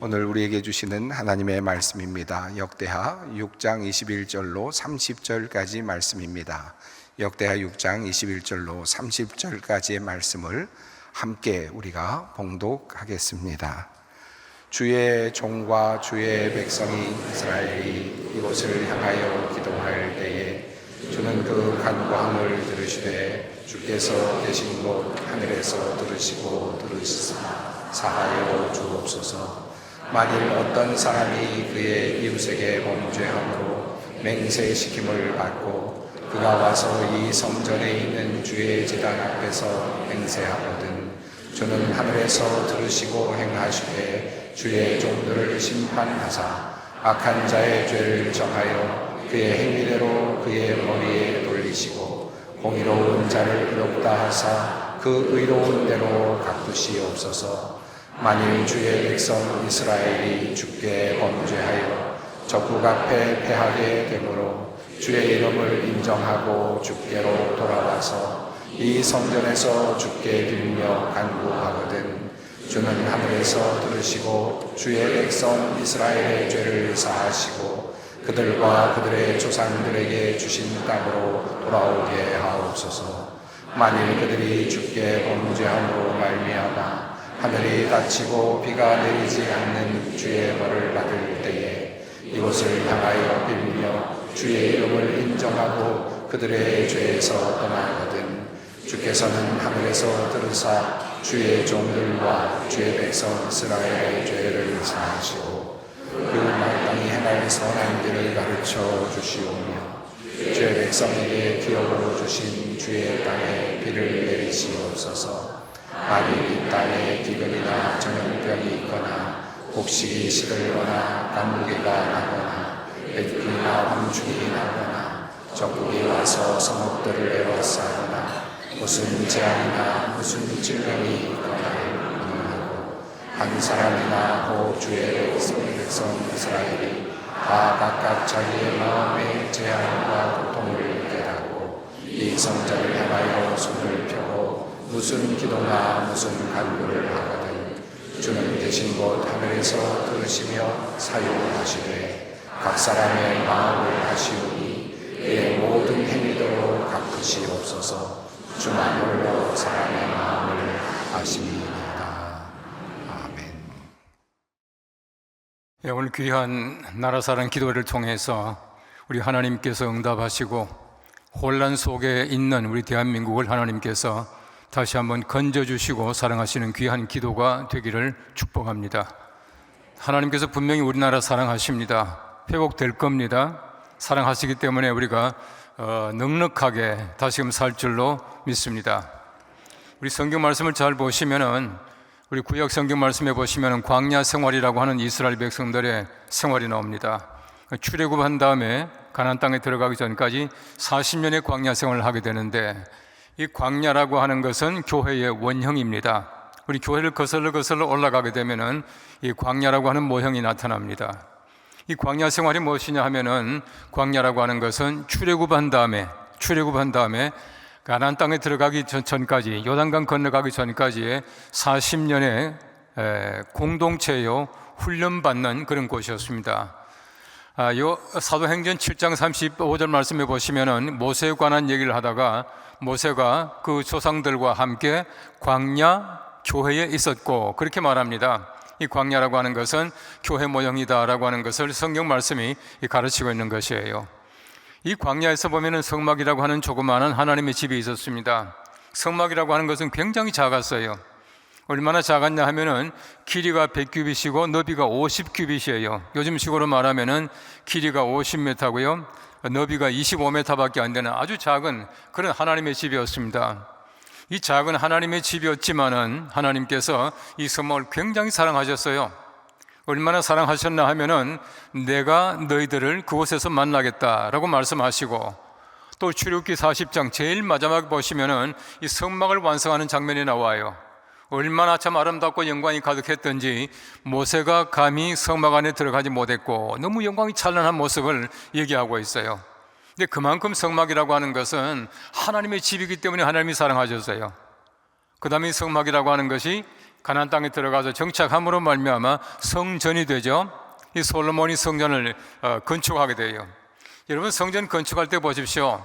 오늘 우리에게 주시는 하나님의 말씀입니다. 역대하 6장 21절로 30절까지 말씀입니다. 역대하 6장 21절로 30절까지의 말씀을 함께 우리가 봉독하겠습니다. 주의 종과 주의 백성이 이스라엘이 이곳을 향하여 기도할 때에 주는 그 간구함을 들으시되 주께서 계신 곳 하늘에서 들으시고 들으시사 사하여 주옵소서. 만일 어떤 사람이 그의 이웃에게 범죄함으로 맹세시킴을 받고 그가 와서 이 성전에 있는 주의 제단 앞에서 맹세하거든 주는 하늘에서 들으시고 행하시되 주의 종들을 심판하사 악한 자의 죄를 정하여 그의 행위대로 그의 머리에 돌리시고 공의로운 자를 의롭다 하사 그 의로운 대로 갚으시옵소서. 만일 주의 백성 이스라엘이 주께 범죄하여 적국 앞에 패하게 되므로 주의 이름을 인정하고 주께로 돌아와서 이 성전에서 주께 빌며 간구하거든 주는 하늘에서 들으시고 주의 백성 이스라엘의 죄를 사하시고 그들과 그들의 조상들에게 주신 땅으로 돌아오게 하옵소서. 만일 그들이 주께 범죄함으로 말미암아 하늘이 닫히고 비가 내리지 않는 주의 벌을 받을 때에 이곳을 향하여 빌며 주의 이름을 인정하고 그들의 죄에서 떠나거든 주께서는 하늘에서 들으사 주의 종들과 주의 백성 이스라엘의 죄를 사하시고 그 마땅히 행할 선한 길을 가르쳐 주시오며 주의 백성에게 기업으로 주신 주의 땅에 비를 내리시옵소서. 만일 이 땅에 기근이나 전염병이 있거나 곡식이 시들거나 간무기가 나거나 애기나 황충이 나거나 적국이 와서 성읍들을 에워싸거나 무슨 재앙이나 무슨 질병이 있거나 하고 한 사람이나 혹 주의 백성 이스라엘이 다 각각 자기의 마음의 재앙과 고통을 깨닫고 이 성전을 향하여 손을 펴고 무슨 기도나 무슨 간구를 하거든 주는 계신 곳 하늘에서 들으시며 사유하시되 각 사람의 마음을 하시오니 그의 모든 행위대로 갚으시옵소서. 주만 홀로 사람의 마음을 아시니이다. 아멘. 오늘 귀한 나라사랑 기도를 통해서 우리 하나님께서 응답하시고 혼란 속에 있는 우리 대한민국을 하나님께서 다시 한번 건져주시고 사랑하시는 귀한 기도가 되기를 축복합니다. 하나님께서 분명히 우리나라 사랑하십니다. 회복될 겁니다. 사랑하시기 때문에 우리가 넉넉하게 다시금 살 줄로 믿습니다. 우리 성경 말씀을 잘 보시면은 우리 구약 성경 말씀에 보시면은 광야 생활이라고 하는 이스라엘 백성들의 생활이 나옵니다. 출애굽한 다음에 가나안 땅에 들어가기 전까지 40년의 광야 생활을 하게 되는데 이 광야라고 하는 것은 교회의 원형입니다. 우리 교회를 거슬러 올라가게 되면은 이 광야라고 하는 모형이 나타납니다. 이 광야 생활이 무엇이냐 하면은 광야라고 하는 것은 출애굽한 다음에 가나안 땅에 들어가기 전까지 요단강 건너가기 전까지의 40년의 공동체요 훈련받는 그런 곳이었습니다. 요 사도행전 7장 35절 말씀에 보시면은 모세에 관한 얘기를 하다가 모세가 그 조상들과 함께 광야 교회에 있었고 그렇게 말합니다. 이 광야라고 하는 것은 교회 모형이다라고 하는 것을 성경 말씀이 가르치고 있는 것이에요. 이 광야에서 보면은 성막이라고 하는 조그마한 하나님의 집이 있었습니다. 성막이라고 하는 것은 굉장히 작았어요. 얼마나 작았냐 하면은 길이가 100규빗이고 너비가 50규빗이에요. 요즘식으로 말하면은 길이가 50m고요. 너비가 25m밖에 안 되는 아주 작은 그런 하나님의 집이었습니다. 이 작은 하나님의 집이었지만은 하나님께서 이 성막을 굉장히 사랑하셨어요. 얼마나 사랑하셨나 하면은 내가 너희들을 그곳에서 만나겠다라고 말씀하시고 또 출애굽기 40장 제일 마지막에 보시면은 이 성막을 완성하는 장면이 나와요. 얼마나 참 아름답고 영광이 가득했던지 모세가 감히 성막 안에 들어가지 못했고 너무 영광이 찬란한 모습을 얘기하고 있어요. 근데 그만큼 성막이라고 하는 것은 하나님의 집이기 때문에 하나님이 사랑하셨어요. 그 다음에 성막이라고 하는 것이 가나안 땅에 들어가서 정착함으로 말미암아 성전이 되죠. 이 솔로몬이 성전을 건축하게 돼요. 여러분, 성전 건축할 때 보십시오.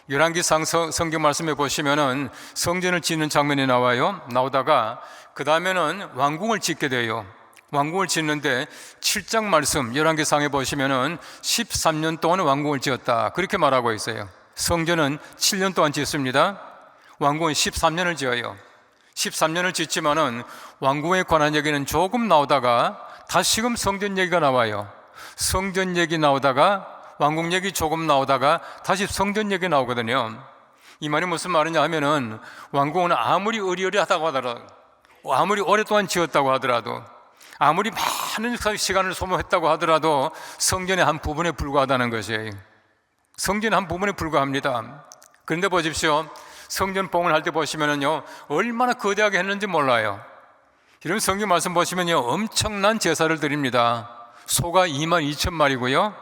열왕기상 성경 말씀에 보시면은 성전을 짓는 장면이 나오다가 그 다음에는 왕궁을 짓게 돼요. 왕궁을 짓는데 7장 말씀 열왕기상에 보시면은 13년 동안 왕궁을 지었다 그렇게 말하고 있어요. 성전은 7년 동안 짓습니다. 왕궁은 13년을 지어요. 13년을 짓지만은 왕궁에 관한 얘기는 조금 나오다가 다시금 성전 얘기가 나와요. 성전 얘기 나오다가 왕궁 얘기 조금 나오다가 다시 성전 얘기 나오거든요. 이 말이 무슨 말이냐 하면은 왕궁은 아무리 의리의리하다고 하더라도, 아무리 오랫동안 지었다고 하더라도, 아무리 많은 시간을 소모했다고 하더라도 성전의 한 부분에 불과하다는 것이에요. 성전의 한 부분에 불과합니다. 그런데 보십시오. 성전 봉헌 할 때 보시면은요, 얼마나 거대하게 했는지 몰라요. 이런 성경 말씀 보시면요, 엄청난 제사를 드립니다. 소가 22,000마리고요,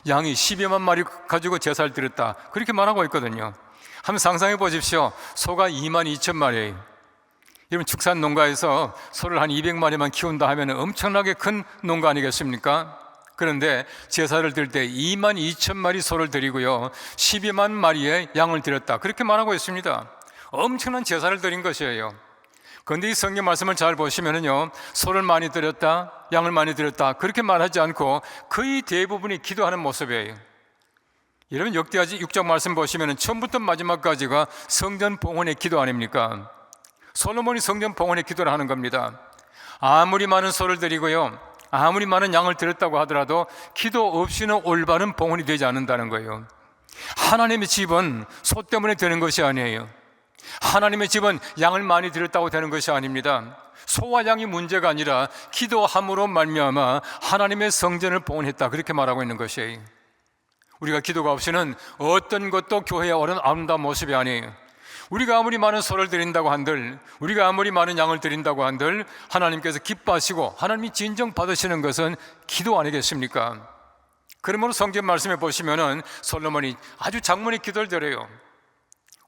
양이 12만 마리 가지고 제사를 드렸다 그렇게 말하고 있거든요. 한번 상상해 보십시오. 소가 22,000마리. 여러분, 축산 농가에서 소를 한 200마리만 키운다 하면 엄청나게 큰 농가 아니겠습니까? 그런데 제사를 드릴 때 22,000마리 소를 드리고요, 12만 마리의 양을 드렸다 그렇게 말하고 있습니다. 엄청난 제사를 드린 것이에요. 그런데 이 성경 말씀을 잘 보시면은요, 소를 많이 드렸다, 양을 많이 드렸다 그렇게 말하지 않고 거의 대부분이 기도하는 모습이에요. 여러분, 역대하 6장 말씀 보시면은 처음부터 마지막까지가 성전 봉헌의 기도 아닙니까? 솔로몬이 성전 봉헌의 기도를 하는 겁니다. 아무리 많은 소를 드리고요, 아무리 많은 양을 드렸다고 하더라도 기도 없이는 올바른 봉헌이 되지 않는다는 거예요. 하나님의 집은 소 때문에 되는 것이 아니에요. 하나님의 집은 양을 많이 드렸다고 되는 것이 아닙니다. 소와 양이 문제가 아니라 기도함으로 말미암아 하나님의 성전을 봉헌했다 그렇게 말하고 있는 것이에요. 우리가 기도가 없이는 어떤 것도 교회의 아름다운 모습이 아니에요. 우리가 아무리 많은 소를 드린다고 한들, 우리가 아무리 많은 양을 드린다고 한들 하나님께서 기뻐하시고 하나님이 진정 받으시는 것은 기도 아니겠습니까? 그러므로 성경 말씀에 보시면은 솔로몬이 아주 장문의 기도를 드려요.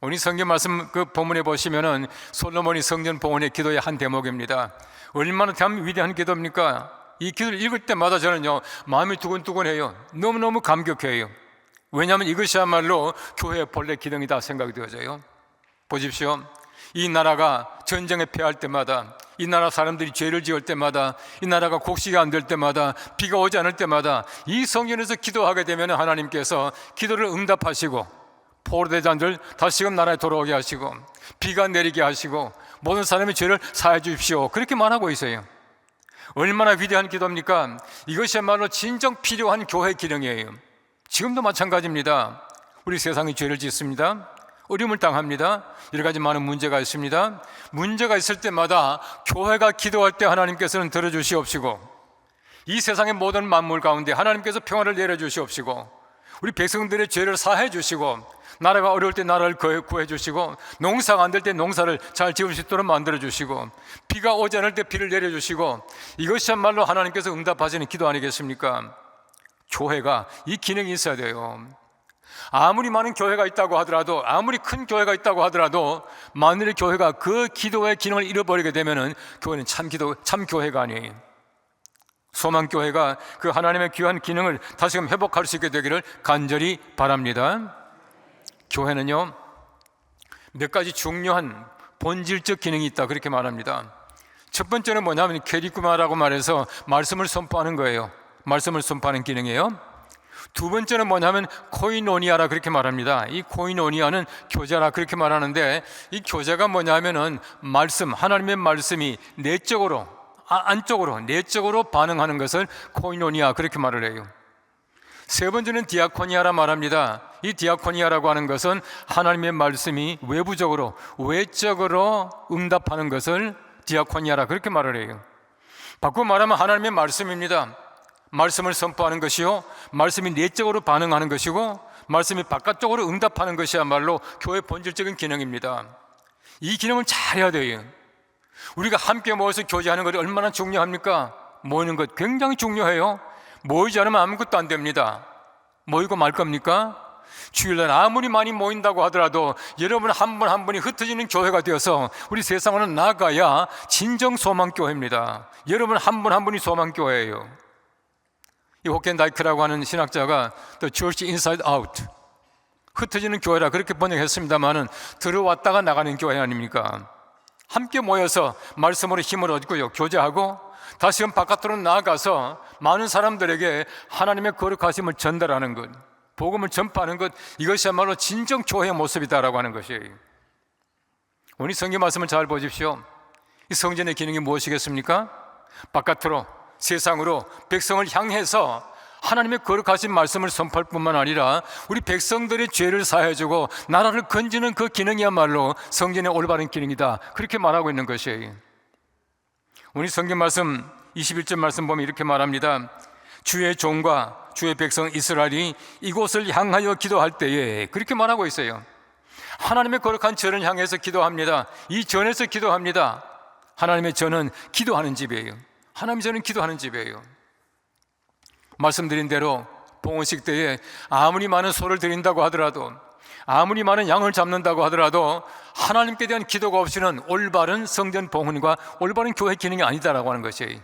오늘 성경 말씀 그 본문에 보시면은 솔로몬이 성전 봉헌의 기도의 한 대목입니다. 얼마나 참 위대한 기도입니까? 이 기도를 읽을 때마다 저는요, 마음이 두근두근해요. 너무너무 감격해요. 왜냐하면 이것이야말로 교회의 본래 기능이다 생각이 되어져요. 보십시오. 이 나라가 전쟁에 패할 때마다, 이 나라 사람들이 죄를 지을 때마다, 이 나라가 곡식이 안 될 때마다, 비가 오지 않을 때마다 이 성전에서 기도하게 되면 하나님께서 기도를 응답하시고 포로대장들 다시금 나라에 돌아오게 하시고 비가 내리게 하시고 모든 사람의 죄를 사해 주십시오 그렇게 말하고 있어요. 얼마나 위대한 기도입니까? 이것이야말로 진정 필요한 교회 기능이에요. 지금도 마찬가지입니다. 우리 세상이 죄를 짓습니다. 어려움을 당합니다. 여러 가지 많은 문제가 있습니다. 문제가 있을 때마다 교회가 기도할 때 하나님께서는 들어주시옵시고, 이 세상의 모든 만물 가운데 하나님께서 평화를 내려주시옵시고, 우리 백성들의 죄를 사해 주시고, 나라가 어려울 때 나라를 구해 주시고, 농사가 안 될 때 농사를 잘 지을 수 있도록 만들어 주시고, 비가 오지 않을 때 비를 내려 주시고, 이것이야말로 하나님께서 응답하시는 기도 아니겠습니까? 교회가 이 기능이 있어야 돼요. 아무리 많은 교회가 있다고 하더라도, 아무리 큰 교회가 있다고 하더라도 만일의 교회가 그 기도의 기능을 잃어버리게 되면은 교회는 참 교회가 아니에요. 소망교회가 그 하나님의 귀한 기능을 다시금 회복할 수 있게 되기를 간절히 바랍니다. 교회는요, 몇 가지 중요한 본질적 기능이 있다 그렇게 말합니다. 첫 번째는 뭐냐면 캐리쿠마라고 말해서 말씀을 선포하는 거예요. 말씀을 선포하는 기능이에요. 두 번째는 뭐냐면 코이노니아라 그렇게 말합니다. 이 코이노니아는 교제라 그렇게 말하는데, 이 교제가 뭐냐면은 말씀, 하나님의 말씀이 내적으로, 안쪽으로, 내적으로 반응하는 것을 코이노니아 그렇게 말을 해요. 세 번째는 디아코니아라 말합니다. 이 디아코니아라고 하는 것은 하나님의 말씀이 외부적으로, 외적으로 응답하는 것을 디아코니아라 그렇게 말을 해요. 바꾸어 말하면 하나님의 말씀입니다. 말씀을 선포하는 것이요, 말씀이 내적으로 반응하는 것이고, 말씀이 바깥쪽으로 응답하는 것이야말로 교회의 본질적인 기능입니다. 이 기능을 잘해야 돼요. 우리가 함께 모여서 교제하는 것이 얼마나 중요합니까? 모이는 것 굉장히 중요해요. 모이지 않으면 아무것도 안 됩니다. 모이고 말 겁니까? 주일날 아무리 많이 모인다고 하더라도 여러분 한 분 한 분이 흩어지는 교회가 되어서 우리 세상으로 나가야 진정 소망교회입니다. 여러분 한 분 한 분이 소망교회예요. 이 호켄다이크라고 하는 신학자가 The Church Inside Out, 흩어지는 교회라 그렇게 번역했습니다마는 들어왔다가 나가는 교회 아닙니까? 함께 모여서 말씀으로 힘을 얻고요, 교제하고 다시금 바깥으로 나아가서 많은 사람들에게 하나님의 거룩하심을 전달하는 것, 복음을 전파하는 것, 이것이야말로 진정 교회의 모습이다라고 하는 것이에요. 오늘 성경 말씀을 잘 보십시오. 이 성전의 기능이 무엇이겠습니까? 바깥으로, 세상으로 백성을 향해서 하나님의 거룩하신 말씀을 선포할 뿐만 아니라 우리 백성들의 죄를 사해주고 나라를 건지는 그 기능이야말로 성전의 올바른 기능이다, 그렇게 말하고 있는 것이에요. 오늘 성경 말씀 21절 말씀 보면 이렇게 말합니다. 주의 종과 주의 백성 이스라엘이 이곳을 향하여 기도할 때에, 그렇게 말하고 있어요. 하나님의 거룩한 전을 향해서 기도합니다. 이 전에서 기도합니다. 하나님의 전은 기도하는 집이에요. 하나님의 전은 기도하는 집이에요. 말씀드린 대로 봉헌식 때에 아무리 많은 소를 드린다고 하더라도, 아무리 많은 양을 잡는다고 하더라도 하나님께 대한 기도가 없이는 올바른 성전 봉헌과 올바른 교회 기능이 아니다라고 하는 것이에요.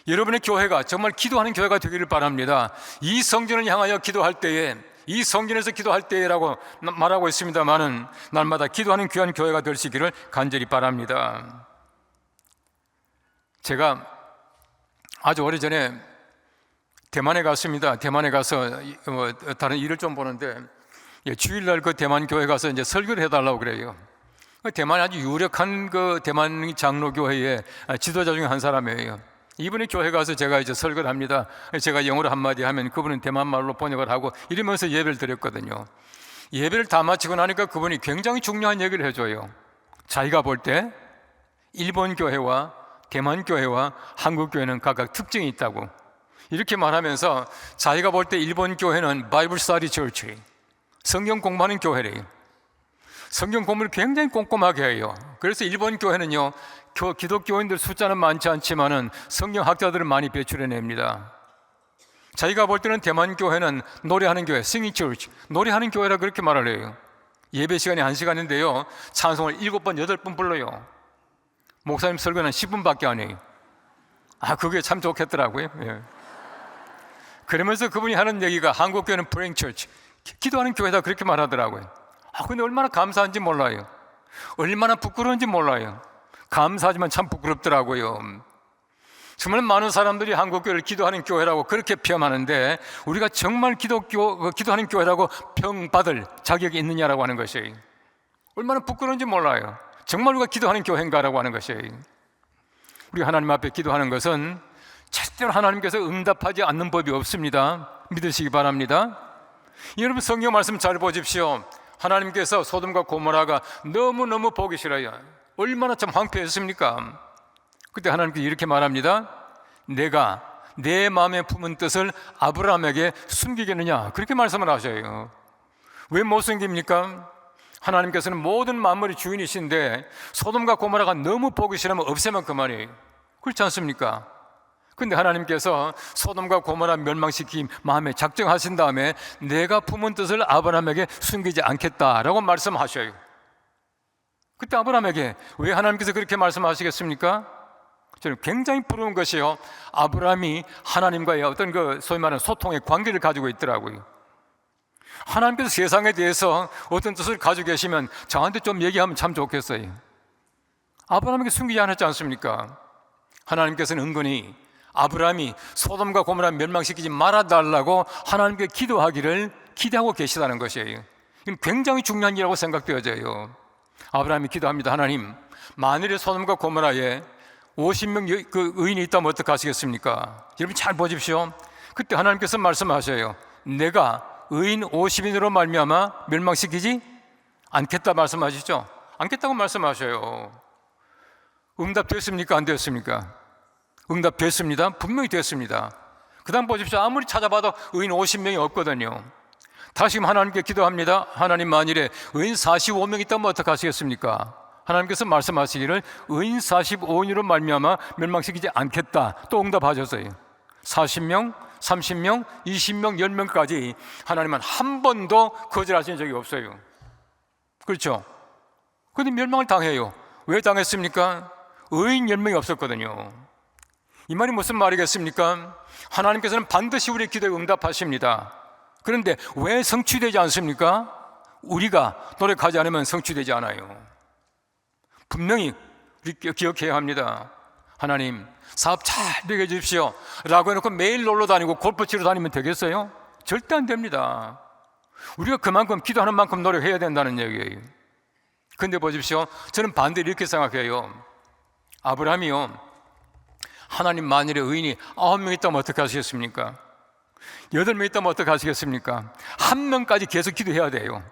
여러분의 교회가 정말 기도하는 교회가 되기를 바랍니다. 이 성전을 향하여 기도할 때에, 이 성전에서 기도할 때라고 말하고 있습니다마는 날마다 기도하는 귀한 교회가 되시기를 간절히 바랍니다. 제가 아주 오래전에 대만에 갔습니다. 대만에 가서 다른 일을 좀 보는데 주일날 그 대만 교회 가서 이제 설교를 해달라고 그래요. 대만에 아주 유력한 그 대만 장로교회의 지도자 중에 한 사람이에요. 이분의 교회 가서 제가 이제 설교를 합니다. 제가 영어로 한마디 하면 그분은 대만 말로 번역을 하고 이러면서 예배를 드렸거든요. 예배를 다 마치고 나니까 그분이 굉장히 중요한 얘기를 해줘요. 자기가 볼 때 일본 교회와 대만 교회와 한국 교회는 각각 특징이 있다고 이렇게 말하면서, 자기가 볼 때 일본 교회는 바이블 스터디 처치, 성경 공부하는 교회래요. 성경 공부를 굉장히 꼼꼼하게 해요. 그래서 일본 교회는요, 기독교인들 숫자는 많지 않지만은 성경학자들을 많이 배출해냅니다. 자기가 볼 때는 대만 교회는 노래하는 교회, 싱잉 처치, 노래하는 교회라 그렇게 말을 해요. 예배 시간이 1시간인데요 찬송을 7번, 8번 불러요. 목사님 설교는 10분밖에 안 해요. 그게 참 좋겠더라고요. 예. 그러면서 그분이 하는 얘기가 한국 교회는 프레잉 처치, 기도하는 교회다, 그렇게 말하더라고요. 근데 얼마나 감사한지 몰라요. 얼마나 부끄러운지 몰라요. 감사하지만 참 부끄럽더라고요. 정말 많은 사람들이 한국 교회를 기도하는 교회라고 그렇게 표현하는데, 우리가 정말 기도하는 교회라고 평받을 자격이 있느냐라고 하는 것이에요. 얼마나 부끄러운지 몰라요. 정말 우리가 기도하는 교회인가라고 하는 것이에요. 우리가 하나님 앞에 기도하는 것은 절대로 하나님께서 응답하지 않는 법이 없습니다. 믿으시기 바랍니다. 여러분 성경 말씀 잘 보십시오. 하나님께서 소돔과 고모라가 너무너무 보기 싫어요. 얼마나 참 황폐했습니까? 그때 하나님께서 이렇게 말합니다. 내가 내 마음에 품은 뜻을 아브라함에게 숨기겠느냐, 그렇게 말씀을 하셔요. 왜 못 숨깁니까? 하나님께서는 모든 만물의 주인이신데 소돔과 고모라가 너무 보기 싫으면 없애면 그만이에요. 그렇지 않습니까? 근데 하나님께서 소돔과 고모라 멸망시킴 마음에 작정하신 다음에 내가 품은 뜻을 아브라함에게 숨기지 않겠다라고 말씀하셔요. 그때 아브라함에게 왜 하나님께서 그렇게 말씀하시겠습니까? 저는 굉장히 부러운 것이요, 아브라함이 하나님과의 어떤 소위 말하는 소통의 관계를 가지고 있더라고요. 하나님께서 세상에 대해서 어떤 뜻을 가지고 계시면 저한테 좀 얘기하면 참 좋겠어요. 아브라함에게 숨기지 않았지 않습니까? 하나님께서는 은근히 아브라함이 소돔과 고모라 멸망시키지 말아달라고 하나님께 기도하기를 기대하고 계시다는 것이에요. 이건 굉장히 중요한 일이라고 생각되어져요. 아브라함이 기도합니다. 하나님, 만일에 소돔과 고모라에 50명 그 의인이 있다면 어떡하시겠습니까? 여러분 잘 보십시오. 그때 하나님께서 말씀하셔요. 내가 의인 50인으로 말미암아 멸망시키지 않겠다 말씀하시죠. 않겠다고 말씀하셔요. 응답됐습니까? 안 됐습니까? 응답됐습니다. 분명히 됐습니다. 그 다음 보십시오. 아무리 찾아봐도 의인 50명이 없거든요. 다시 하나님께 기도합니다. 하나님, 만일에 의인 45명 있다면 어떡하시겠습니까? 하나님께서 말씀하시기를 의인 45인으로 말미암아 멸망시키지 않겠다, 또 응답하셨어요. 40명, 30명, 20명, 10명까지 하나님은 한 번도 거절하신 적이 없어요. 그렇죠? 그런데 멸망을 당해요. 왜 당했습니까? 의인 10명이 없었거든요. 이 말이 무슨 말이겠습니까? 하나님께서는 반드시 우리의 기도에 응답하십니다. 그런데 왜 성취되지 않습니까? 우리가 노력하지 않으면 성취되지 않아요. 분명히 우리 기억해야 합니다. 하나님, 사업 잘 되게 해주십시오 라고 해놓고 매일 놀러 다니고 골프 치러 다니면 되겠어요? 절대 안 됩니다. 우리가 그만큼 기도하는 만큼 노력해야 된다는 얘기예요. 근데 보십시오, 저는 반대로 이렇게 생각해요. 아브라함이요, 하나님 만일에 의인이 9명 있다면 어떻게 하시겠습니까? 8명 있다면 어떻게 하시겠습니까? 1명까지 계속 기도해야 돼요.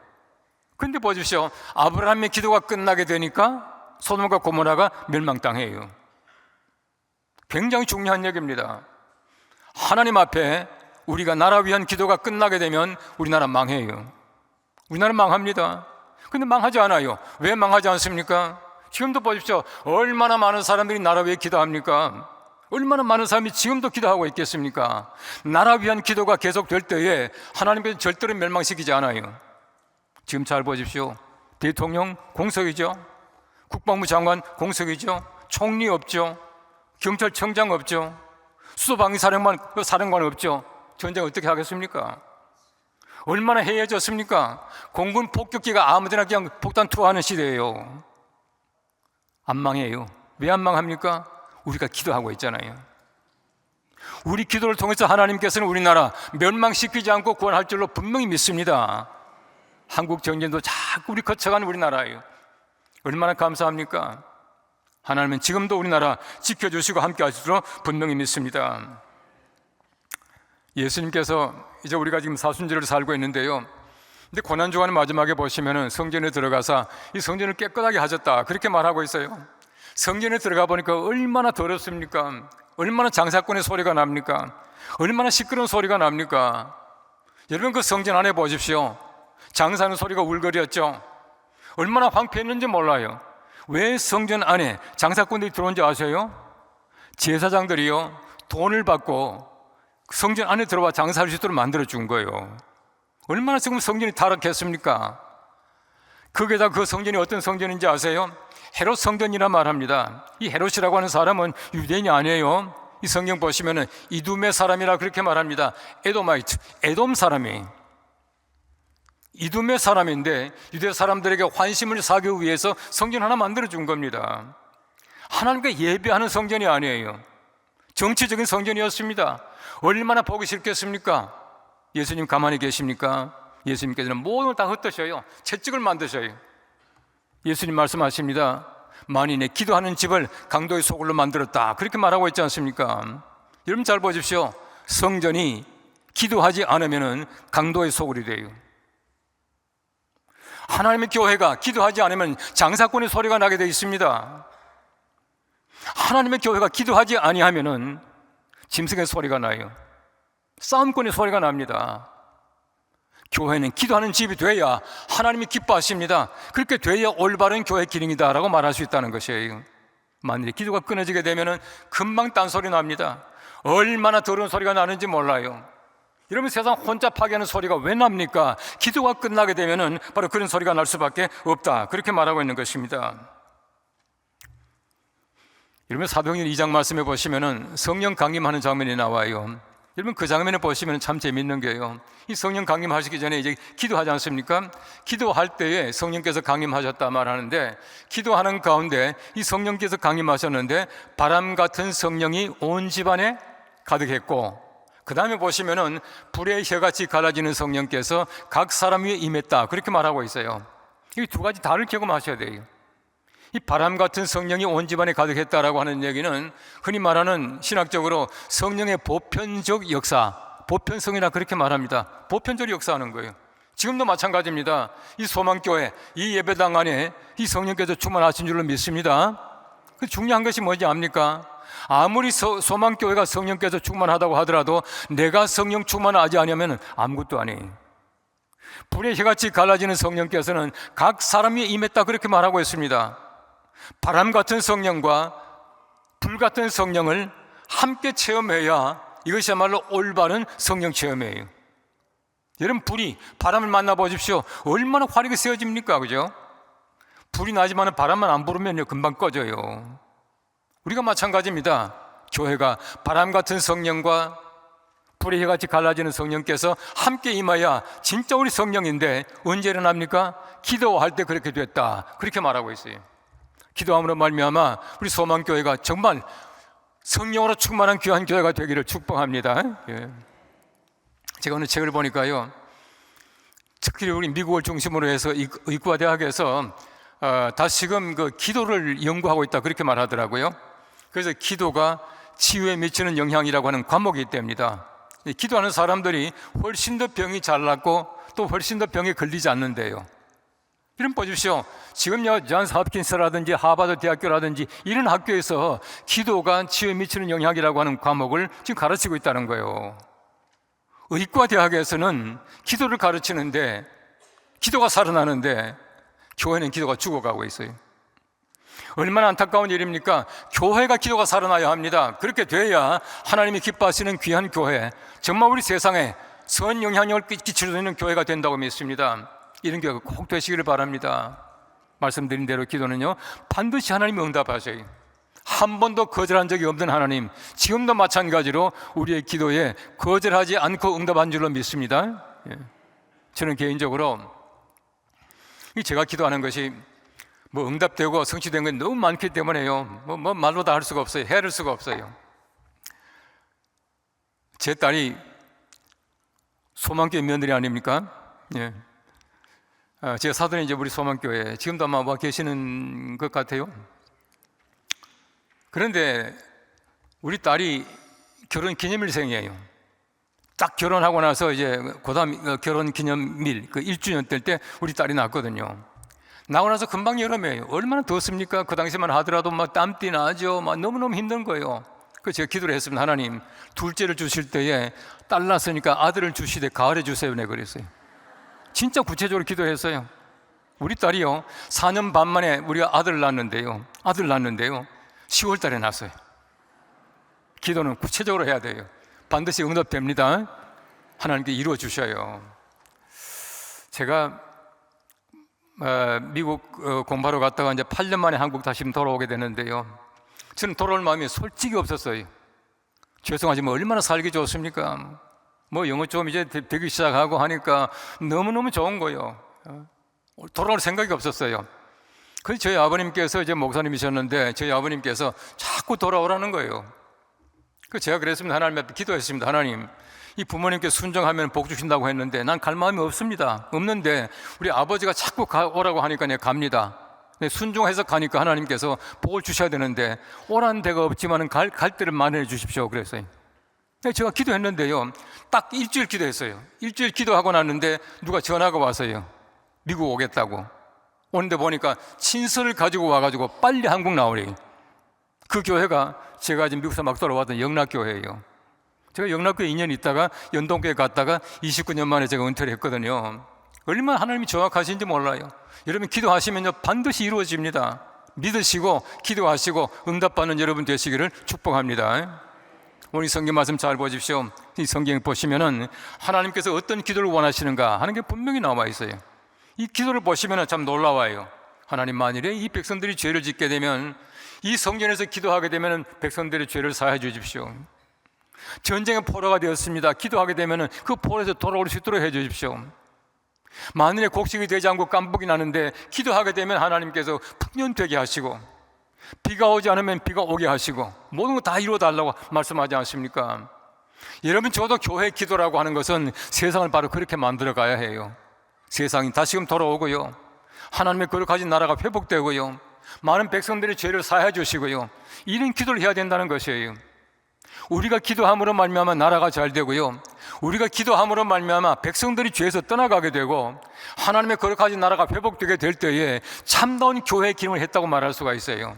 근데 보십시오, 아브라함의 기도가 끝나게 되니까 소돔과 고모라가 멸망당해요. 굉장히 중요한 얘기입니다. 하나님 앞에 우리가 나라 위한 기도가 끝나게 되면 우리나라 망해요. 우리나라 망합니다. 근데 망하지 않아요. 왜 망하지 않습니까? 지금도 보십시오, 얼마나 많은 사람들이 나라 위해 기도합니까? 얼마나 많은 사람이 지금도 기도하고 있겠습니까? 나라 위한 기도가 계속될 때에 하나님께서 절대로 멸망시키지 않아요. 지금 잘 보십시오. 대통령 공석이죠. 국방부 장관 공석이죠. 총리 없죠. 경찰청장 없죠. 수도방위사령관 없죠. 전쟁 어떻게 하겠습니까? 얼마나 해이해졌습니까? 공군 폭격기가 아무데나 그냥 폭탄 투하하는 시대예요. 안 망해요. 왜 안 망합니까? 우리가 기도하고 있잖아요. 우리 기도를 통해서 하나님께서는 우리나라 멸망시키지 않고 구원할 줄로 분명히 믿습니다. 한국 전쟁도 자꾸 우리 거쳐가는 우리나라예요. 얼마나 감사합니까? 하나님은 지금도 우리나라 지켜주시고 함께 하시도록 분명히 믿습니다. 예수님께서 이제 우리가 지금 사순절을 살고 있는데요, 근데 고난주간 마지막에 보시면은 성전에 들어가서 이 성전을 깨끗하게 하셨다 그렇게 말하고 있어요. 성전에 들어가 보니까 얼마나 더럽습니까? 얼마나 장사꾼의 소리가 납니까? 얼마나 시끄러운 소리가 납니까? 여러분, 그 성전 안에 보십시오. 장사하는 소리가 울거리였죠. 얼마나 황폐했는지 몰라요. 왜 성전 안에 장사꾼들이 들어온지 아세요? 제사장들이요, 돈을 받고 성전 안에 들어와 장사할 수 있도록 만들어 준 거예요. 얼마나 지금 성전이 타락했습니까? 거기에다 그 성전이 어떤 성전인지 아세요? 헤롯 성전이라 말합니다. 이 헤롯이라고 하는 사람은 유대인이 아니에요. 이 성경 보시면은 이둠의 사람이라 그렇게 말합니다. 에도마이트, 에돔 사람이 이둠의 사람인데 유대 사람들에게 환심을 사기 위해서 성전 하나 만들어 준 겁니다. 하나님께 예배하는 성전이 아니에요. 정치적인 성전이었습니다. 얼마나 보기 싫겠습니까? 예수님 가만히 계십니까? 예수님께서는 모든 걸 다 흩으셔요. 채찍을 만드셔요. 예수님 말씀하십니다. 만일 기도하는 집을 강도의 소굴로 만들었다 그렇게 말하고 있지 않습니까? 여러분 잘 보십시오. 성전이 기도하지 않으면 강도의 소굴이 돼요. 하나님의 교회가 기도하지 않으면 장사꾼의 소리가 나게 되어 있습니다. 하나님의 교회가 기도하지 아니하면은 짐승의 소리가 나요. 싸움꾼의 소리가 납니다. 교회는 기도하는 집이 돼야 하나님이 기뻐하십니다. 그렇게 돼야 올바른 교회 기능이다 라고 말할 수 있다는 것이에요. 만일에 기도가 끊어지게 되면 금방 딴소리 납니다. 얼마나 더러운 소리가 나는지 몰라요. 이러면 세상 혼잡하게 하는 소리가 왜 납니까? 기도가 끝나게 되면 바로 그런 소리가 날 수밖에 없다 그렇게 말하고 있는 것입니다. 여러분 사도행전 2장 말씀해 보시면 성령 강림하는 장면이 나와요. 여러분 그 장면을 보시면 참 재밌는 게요, 이 성령 강림하시기 전에 이제 기도하지 않습니까? 기도할 때에 성령께서 강림하셨다 말하는데, 기도하는 가운데 이 성령께서 강림하셨는데 바람 같은 성령이 온 집안에 가득했고, 그 다음에 보시면은 불의 혀같이 갈라지는 성령께서 각 사람 위에 임했다 그렇게 말하고 있어요. 이 두 가지 다를 경험하셔야 돼요. 이 바람 같은 성령이 온 집안에 가득했다라고 하는 얘기는 흔히 말하는 신학적으로 성령의 보편적 역사, 보편성이라 그렇게 말합니다. 보편적으로 역사하는 거예요. 지금도 마찬가지입니다. 이 소망교회, 이 예배당 안에 이 성령께서 충만하신 줄로 믿습니다. 그 중요한 것이 뭔지 압니까? 아무리 소망교회가 성령께서 충만하다고 하더라도 내가 성령 충만하지 않으면 아무것도 아니에요. 불의 혀같이 갈라지는 성령께서는 각 사람 위에 임했다 그렇게 말하고 있습니다. 바람 같은 성령과 불 같은 성령을 함께 체험해야 이것이야말로 올바른 성령 체험이에요. 여러분, 불이 바람을 만나보십시오. 얼마나 화력이 세워집니까? 그죠? 불이 나지만 바람만 안 불으면요, 금방 꺼져요. 우리가 마찬가지입니다. 교회가 바람 같은 성령과 불의 해같이 갈라지는 성령께서 함께 임하여 진짜 우리 성령인데 언제 일어납니까? 기도할 때 그렇게 됐다, 그렇게 말하고 있어요. 기도함으로 말미암아 우리 소망교회가 정말 성령으로 충만한 귀한 교회가 되기를 축복합니다. 예. 제가 어느 책을 보니까요, 특히 우리 미국을 중심으로 해서 의과대학에서 다시금 그 기도를 연구하고 있다, 그렇게 말하더라고요. 그래서 기도가 치유에 미치는 영향이라고 하는 과목이 있답니다. 기도하는 사람들이 훨씬 더 병이 잘 낫고 또 훨씬 더 병에 걸리지 않는데요. 이런 보십시오. 지금요, 존스 홉킨스라든지 하버드 대학교라든지 이런 학교에서 기도가 치유에 미치는 영향이라고 하는 과목을 지금 가르치고 있다는 거예요. 의과대학에서는 기도를 가르치는데 기도가 살아나는데 교회는 기도가 죽어가고 있어요. 얼마나 안타까운 일입니까? 교회가 기도가 살아나야 합니다. 그렇게 돼야 하나님이 기뻐하시는 귀한 교회, 정말 우리 세상에 선 영향력을 끼칠 수 있는 교회가 된다고 믿습니다. 이런 교회가 꼭 되시기를 바랍니다. 말씀드린 대로 기도는요, 반드시 하나님이 응답하셔요. 한 번도 거절한 적이 없는 하나님, 지금도 마찬가지로 우리의 기도에 거절하지 않고 응답한 줄로 믿습니다. 저는 개인적으로 제가 기도하는 것이 뭐 응답되고 성취된 건 너무 많기 때문에요, 뭐 말로 다 할 수가 없어요. 헤아릴 수가 없어요. 제 딸이 소망교회 며느리 아닙니까? 예. 제가 사돈이 이제 우리 소망교회 지금도 아마 와 계시는 것 같아요. 그런데 우리 딸이 결혼 기념일생이에요. 딱 결혼하고 나서 이제 그다음 결혼 기념일 그 1주년 될 때 우리 딸이 낳았거든요. 나고 나서 금방 여름이에요. 얼마나 덥습니까? 그 당시만 하더라도 막 땀띠 나죠. 막 너무너무 힘든 거예요. 그래서 제가 기도를 했습니다. 하나님, 둘째를 주실 때에 딸 낳았으니까 아들을 주시되 가을에 주세요. 네, 그랬어요. 진짜 구체적으로 기도했어요. 우리 딸이요, 4년 반 만에 우리가 아들 낳았는데요, 10월 달에 낳았어요. 기도는 구체적으로 해야 돼요. 반드시 응답됩니다. 하나님께 이루어 주셔요. 제가 미국 공부하러 갔다가 이제 8년 만에 한국 다시 돌아오게 되는데요, 저는 돌아올 마음이 솔직히 없었어요. 죄송하지만 얼마나 살기 좋습니까? 뭐 영어 좀 이제 되기 시작하고 하니까 너무너무 좋은 거예요. 돌아올 생각이 없었어요. 그래서 저희 아버님께서 이제 목사님이셨는데 저희 아버님께서 자꾸 돌아오라는 거예요. 그 제가 그랬습니다. 하나님 앞에 기도했습니다. 하나님, 이 부모님께 순종하면 복 주신다고 했는데 난 갈 마음이 없는데 우리 아버지가 자꾸 오라고 하니까 내가 갑니다. 순종해서 가니까 하나님께서 복을 주셔야 되는데 오라는 데가 없지만 갈 데를 마련해 주십시오. 그랬어요. 제가 기도했는데요, 딱 일주일 기도했어요. 일주일 기도하고 났는데 누가 전화가 왔어요. 미국 오겠다고. 오는데 보니까 친서를 가지고 와가지고 빨리 한국 나오래요. 그 교회가 제가 지금 미국에서 막 돌아왔던 영락교회예요. 제가 영락교회 2년 있다가 연동교회 갔다가 29년 만에 제가 은퇴를 했거든요. 얼마나 하나님이 정확하신지 몰라요. 여러분, 기도하시면요 반드시 이루어집니다. 믿으시고 기도하시고 응답받는 여러분 되시기를 축복합니다. 오늘 성경 말씀 잘 보십시오. 이 성경 보시면은 하나님께서 어떤 기도를 원하시는가 하는 게 분명히 나와 있어요. 이 기도를 보시면은 참 놀라워요. 하나님, 만일에 이 백성들이 죄를 짓게 되면, 이 성전에서 기도하게 되면 백성들의 죄를 사해 주십시오. 전쟁의 포로가 되었습니다. 기도하게 되면 그 포로에서 돌아올 수 있도록 해 주십시오. 만일에 곡식이 되지 않고 깜복이 나는데 기도하게 되면 하나님께서 풍년되게 하시고, 비가 오지 않으면 비가 오게 하시고, 모든 거 다 이루어 달라고 말씀하지 않습니까? 여러분, 저도 교회 기도라고 하는 것은 세상을 바로 그렇게 만들어 가야 해요. 세상이 다시금 돌아오고요, 하나님의 거룩하신 나라가 회복되고요, 많은 백성들의 죄를 사해 주시고요, 이런 기도를 해야 된다는 것이에요. 우리가 기도함으로 말미암아 나라가 잘 되고요, 우리가 기도함으로 말미암아 백성들이 죄에서 떠나가게 되고 하나님의 거룩하신 나라가 회복되게 될 때에 참다운 교회의 기능을 했다고 말할 수가 있어요.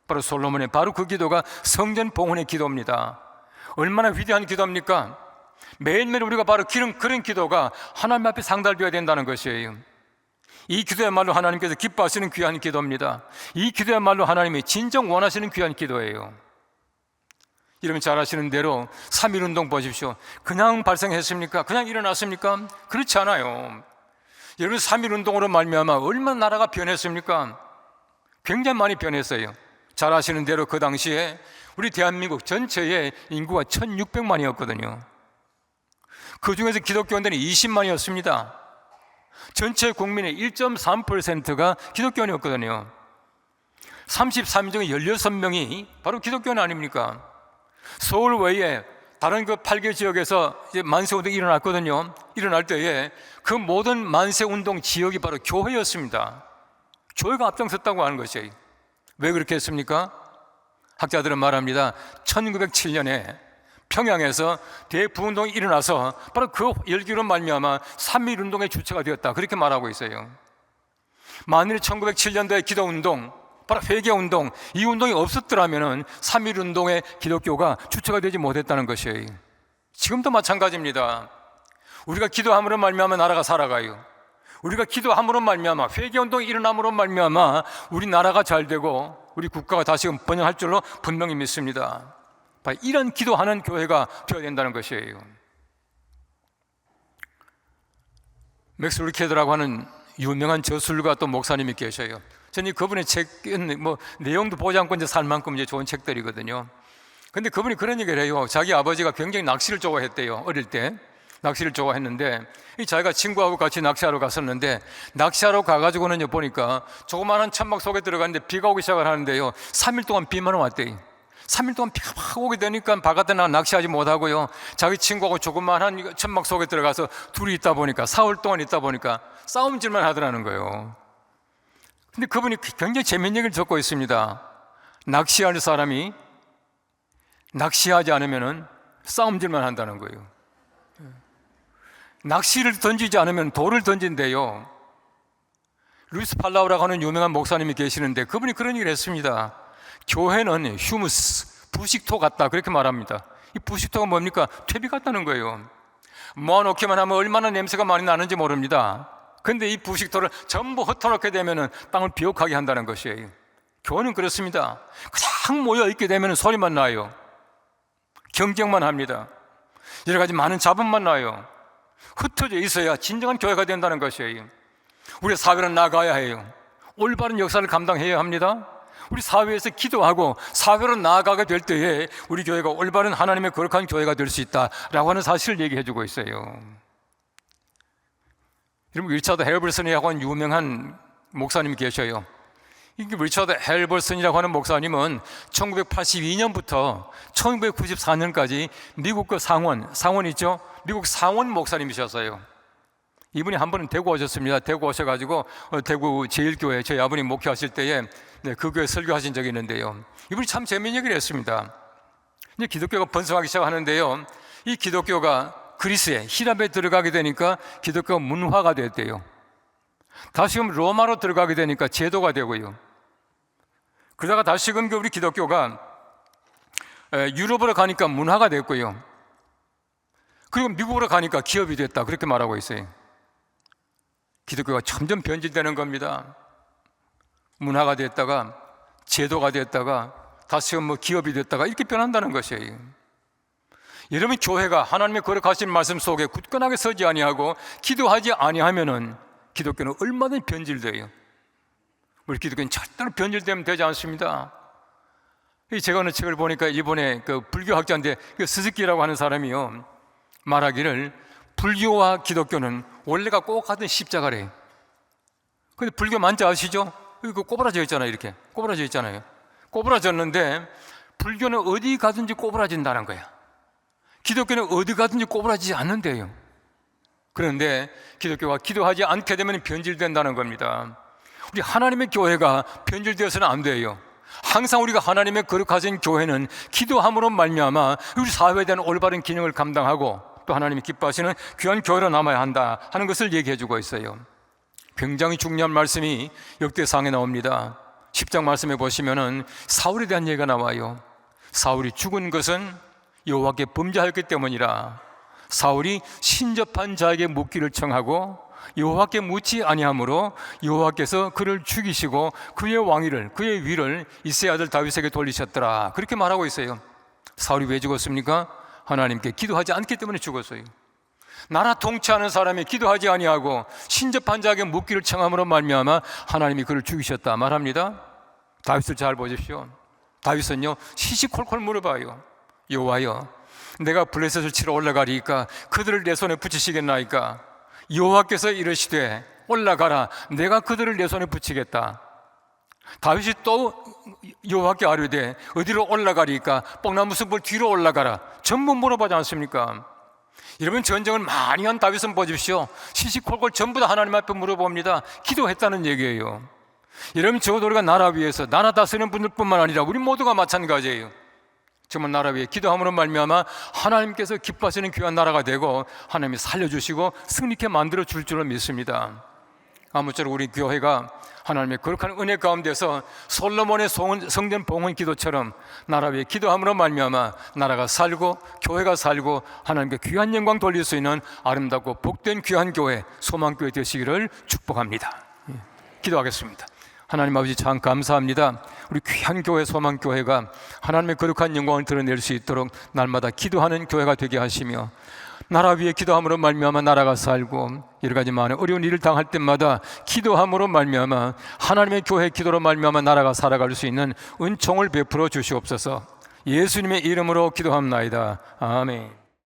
바로 솔로몬의 바로 그 기도가 성전 봉헌의 기도입니다. 얼마나 위대한 기도입니까? 매일매일 우리가 바로 그런 기도가 하나님 앞에 상달되어야 된다는 것이에요. 이 기도야말로 하나님께서 기뻐하시는 귀한 기도입니다. 이 기도야말로 하나님이 진정 원하시는 귀한 기도예요. 여러분 잘 아시는 대로 3.1운동 보십시오. 그냥 발생했습니까? 그냥 일어났습니까? 그렇지 않아요. 여러분 3.1운동으로 말미암아 얼마나 나라가 변했습니까? 굉장히 많이 변했어요. 잘 아시는 대로 그 당시에 우리 대한민국 전체의 인구가 1600만이었거든요. 그 중에서 기독교인들이 20만이었습니다. 전체 국민의 1.3%가 기독교인이었거든요. 33명 중에 16명이 바로 기독교인 아닙니까? 서울 외에 다른 그 8개 지역에서 이제 만세운동이 일어났거든요. 일어날 때에 그 모든 만세운동 지역이 바로 교회였습니다. 교회가 앞장섰다고 하는 것이에요. 왜 그렇게 했습니까? 학자들은 말합니다. 1907년에 평양에서 대부운동이 일어나서 바로 그 열기로 말미암아 3.1운동의 주체가 되었다, 그렇게 말하고 있어요. 만일 1907년도의 기도운동, 바로 회개운동, 이 운동이 없었더라면 3.1운동의 기독교가 주체가 되지 못했다는 것이에요. 지금도 마찬가지입니다. 우리가 기도함으로 말미암아 나라가 살아가요. 우리가 기도함으로 말미암아 회개운동이 일어남으로 말미암아 우리 나라가 잘 되고 우리 국가가 다시금 번영할 줄로 분명히 믿습니다. 이런 기도하는 교회가 되어야 된다는 것이에요. 맥스 루케드라고 하는 유명한 저술가 또 목사님이 계셔요. 저는 그분의 책은 내용도 보지 않고 이제 살 만큼 이제 좋은 책들이거든요. 근데 그분이 그런 얘기를 해요. 자기 아버지가 굉장히 낚시를 좋아했대요. 어릴 때 낚시를 좋아했는데 자기가 친구하고 같이 낚시하러 갔었는데 낚시하러 가가지고는 보니까 조그마한 천막 속에 들어갔는데 비가 오기 시작을 하는데요. 3일 동안 비만 왔대요. 3일 동안 비가 막 오게 되니까 바깥에 나가 낚시하지 못하고요. 자기 친구하고 조그마한 천막 속에 들어가서 둘이 있다 보니까 4월 동안 있다 보니까 싸움질만 하더라는 거예요. 근데 그분이 굉장히 재미있는 얘기를 적고 있습니다. 낚시하는 사람이 낚시하지 않으면 싸움질만 한다는 거예요. 낚시를 던지지 않으면 돌을 던진대요. 루이스 팔라우라고 하는 유명한 목사님이 계시는데 그분이 그런 얘기를 했습니다. 교회는 휴무스, 부식토 같다, 그렇게 말합니다. 이 부식토가 뭡니까? 퇴비 같다는 거예요. 모아놓기만 하면 얼마나 냄새가 많이 나는지 모릅니다. 근데 이 부식토를 전부 흩어놓게 되면 땅을 비옥하게 한다는 것이에요. 교회는 그렇습니다. 그냥 모여있게 되면 소리만 나요. 경쟁만 합니다. 여러 가지 많은 잡음만 나요. 흩어져 있어야 진정한 교회가 된다는 것이에요. 우리 사회는 나가야 해요. 올바른 역사를 감당해야 합니다. 우리 사회에서 기도하고 사회로 나아가게 될 때에 우리 교회가 올바른 하나님의 거룩한 교회가 될 수 있다라고 하는 사실을 얘기해 주고 있어요. 여러분, 리처드 헬버슨이라고 하는 유명한 목사님이 계셔요. 이 리처드 헬버슨이라고 하는 목사님은 1982년부터 1994년까지 미국 그 상원 있죠? 미국 상원 목사님이셨어요. 이분이 한 번은 대구 오셨습니다. 대구 오셔가지고 대구 제1교회 저희 아버님 목회하실 때에 그 교회 설교하신 적이 있는데요. 이분이 참 재미있는 얘기를 했습니다. 이제 기독교가 번성하기 시작하는데요. 이 기독교가 그리스에 히랍에 들어가게 되니까 기독교가 문화가 됐대요. 다시금 로마로 들어가게 되니까 제도가 되고요. 그러다가 다시금 우리 기독교가 유럽으로 가니까 문화가 됐고요. 그리고 미국으로 가니까 기업이 됐다, 그렇게 말하고 있어요. 기독교가 점점 변질되는 겁니다. 문화가 됐다가 제도가 됐다가 다시금 기업이 됐다가 이렇게 변한다는 것이에요. 여러분, 교회가 하나님의 거룩하신 말씀 속에 굳건하게 서지 아니하고 기도하지 아니하면은 기독교는 얼마든지 변질돼요. 우리 기독교는 절대로 변질되면 되지 않습니다. 제가 어느 책을 보니까 일본의 그 불교학자인데 스즈키라고 하는 사람이요, 말하기를 불교와 기독교는 원래가 꼭 같은 십자가래요. 근데 불교 만지 아시죠? 이거 꼬부라져 있잖아요. 이렇게 꼬부라져 있잖아요. 꼬부라졌는데 불교는 어디 가든지 꼬부라진다는 거야. 기독교는 어디 가든지 꼬부라지지 않는데요. 그런데 기독교가 기도하지 않게 되면 변질된다는 겁니다. 우리 하나님의 교회가 변질되어서는 안 돼요. 항상 우리가 하나님의 거룩하신 교회는 기도함으로 말미암아 우리 사회에 대한 올바른 기능을 감당하고 또 하나님이 기뻐하시는 귀한 교회로 남아야 한다 하는 것을 얘기해 주고 있어요. 굉장히 중요한 말씀이 역대상에 나옵니다. 10장 말씀에 보시면은 사울에 대한 얘기가 나와요. 사울이 죽은 것은 여호와께 범죄하였기 때문이라. 사울이 신접한 자에게 묻기를 청하고 여호와께 묻지 아니하므로 여호와께서 그를 죽이시고 그의 왕위를, 그의 위를 이새의 아들 다윗에게 돌리셨더라, 그렇게 말하고 있어요. 사울이 왜 죽었습니까? 하나님께 기도하지 않기 때문에 죽었어요. 나라 통치하는 사람이 기도하지 아니하고 신접한 자에게 묻기를 청함으로 말미암아 하나님이 그를 죽이셨다 말합니다. 다윗을 잘 보십시오. 다윗은요 시시콜콜 물어봐요. 여호와여, 내가 블레셋을 치러 올라가리까 그들을 내 손에 붙이시겠나이까? 여호와께서 이르시되 올라가라, 내가 그들을 내 손에 붙이겠다. 다윗이 또 여호와께 아뢰되 어디로 올라가리까? 뽕나무 숲을 뒤로 올라가라. 전부 물어보지 않습니까? 여러분, 전쟁을 많이 한 다윗은 보십시오. 시시콜콜 전부 다 하나님 앞에 물어봅니다. 기도했다는 얘기예요. 여러분, 적어도 우리가 나라 위에서, 나라 다스리는 분들뿐만 아니라 우리 모두가 마찬가지예요. 정말 나라 위에 기도함으로 말미암아 하나님께서 기뻐하시는 귀한 나라가 되고 하나님이 살려주시고 승리케 만들어 줄 줄로 믿습니다. 아무쪼록 우리 교회가 하나님의 거룩한 은혜 가운데서 솔로몬의 성전 봉헌 기도처럼 나라 위에 기도함으로 말미암아 나라가 살고 교회가 살고 하나님께 귀한 영광 돌릴 수 있는 아름답고 복된 귀한 교회, 소망교회 되시기를 축복합니다. 기도하겠습니다. 하나님 아버지, 참 감사합니다. 우리 귀한 교회, 소망교회가 하나님의 거룩한 영광을 드러낼 수 있도록 날마다 기도하는 교회가 되게 하시며 나라 위에 기도함으로 말미암아 나라가 살고 여러 가지 많은 어려운 일을 당할 때마다 기도함으로 말미암아 하나님의 교회 기도로 말미암아 나라가 살아갈 수 있는 은총을 베풀어 주시옵소서. 예수님의 이름으로 기도합나이다. 아멘.